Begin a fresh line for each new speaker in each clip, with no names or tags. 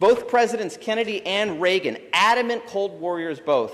Both Presidents Kennedy and Reagan, adamant Cold Warriors both,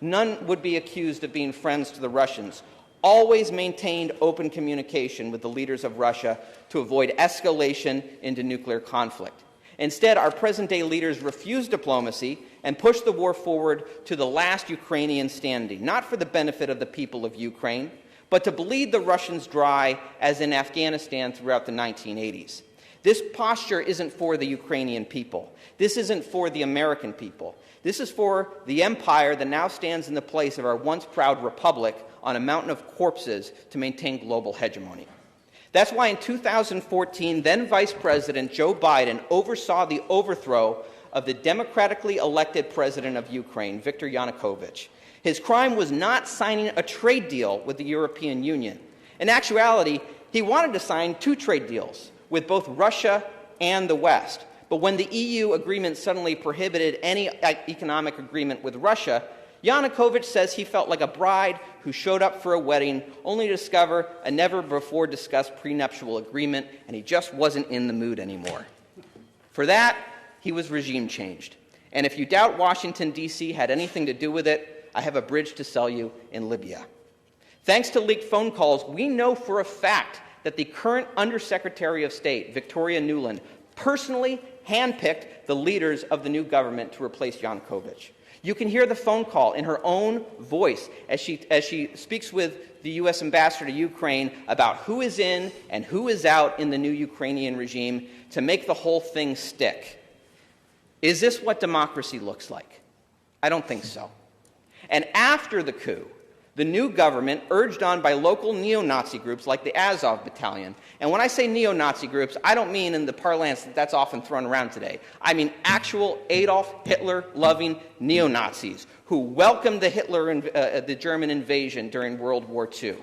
none would be accused of being friends to the Russians, always maintained open communication with the leaders of Russia to avoid escalation into nuclear conflict. Instead, our present-day leaders refuse diplomacy and push the war forward to the last Ukrainian standing, not for the benefit of the people of Ukraine, but to bleed the Russians dry, as in Afghanistan throughout the 1980s. This posture isn't for the Ukrainian people. This isn't for the American people. This is for the empire that now stands in the place of our once proud republic on a mountain of corpses to maintain global hegemony. That's why in 2014, then Vice President Joe Biden oversaw the overthrow of the democratically elected president of Ukraine, Viktor Yanukovych. His crime was not signing a trade deal with the European Union. In actuality, he wanted to sign 2 trade deals with both Russia and the West. But when the EU agreement suddenly prohibited any economic agreement with Russia, Yanukovych says he felt like a bride who showed up for a wedding only to discover a never-before-discussed prenuptial agreement, and he just wasn't in the mood anymore. For that, he was regime changed. And if you doubt Washington, D.C. had anything to do with it, I have a bridge to sell you in Libya. Thanks to leaked phone calls, we know for a fact that the current Undersecretary of State, Victoria Nuland, personally handpicked the leaders of the new government to replace Yanukovych. You can hear the phone call in her own voice as she speaks with the U.S. ambassador to Ukraine about who is in and who is out in the new Ukrainian regime to make the whole thing stick. Is this what democracy looks like? I don't think so. And after the coup, the new government, urged on by local neo-Nazi groups like the Azov Battalion, and when I say neo-Nazi groups, I don't mean in the parlance that's often thrown around today. I mean actual Adolf Hitler-loving neo-Nazis who welcomed the German invasion during World War II.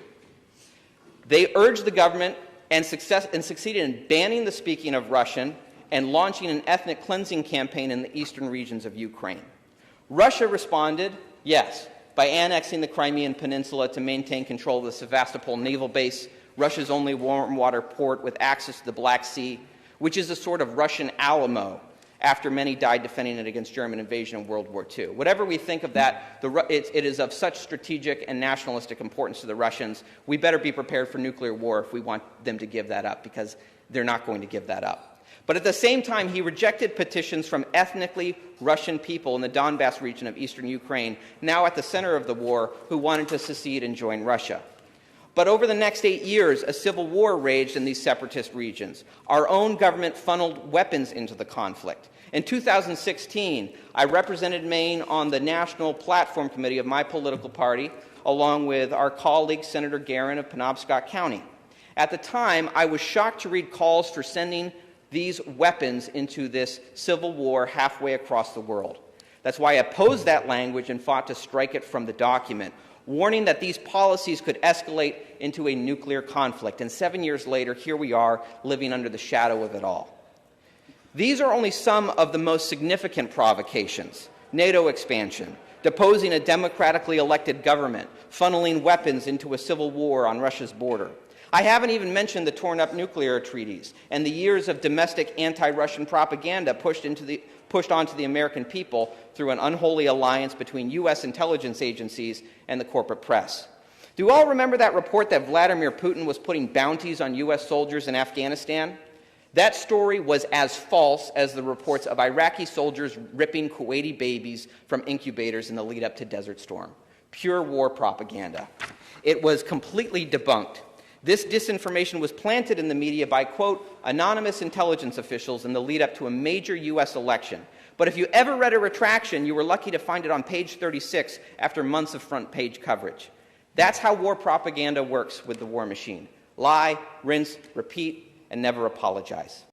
They urged the government and succeeded in banning the speaking of Russian and launching an ethnic cleansing campaign in the eastern regions of Ukraine. Russia responded, yes, by annexing the Crimean Peninsula to maintain control of the Sevastopol naval base, Russia's only warm water port with access to the Black Sea, which is a sort of Russian Alamo after many died defending it against German invasion in World War II. Whatever we think of that, it is of such strategic and nationalistic importance to the Russians, we better be prepared for nuclear war if we want them to give that up, because they're not going to give that up. But at the same time, he rejected petitions from ethnically Russian people in the Donbass region of eastern Ukraine, now at the center of the war, who wanted to secede and join Russia. But over the next 8 years, a civil war raged in these separatist regions. Our own government funneled weapons into the conflict. In 2016, I represented Maine on the National Platform Committee of my political party, along with our colleague, Senator Guerin of Penobscot County. At the time, I was shocked to read calls for sending these weapons into this civil war halfway across the world. That's why I opposed that language and fought to strike it from the document, warning that these policies could escalate into a nuclear conflict. And 7 years later, here we are, living under the shadow of it all. These are only some of the most significant provocations: NATO expansion, deposing a democratically elected government, funneling weapons into a civil war on Russia's border. I haven't even mentioned the torn-up nuclear treaties and the years of domestic anti-Russian propaganda pushed onto the American people through an unholy alliance between U.S. intelligence agencies and the corporate press. Do you all remember that report that Vladimir Putin was putting bounties on U.S. soldiers in Afghanistan? That story was as false as the reports of Iraqi soldiers ripping Kuwaiti babies from incubators in the lead-up to Desert Storm. Pure war propaganda. It was completely debunked. This disinformation was planted in the media by, quote, anonymous intelligence officials in the lead-up to a major U.S. election. But if you ever read a retraction, you were lucky to find it on page 36 after months of front-page coverage. That's how war propaganda works with the war machine. Lie, rinse, repeat, and never apologize.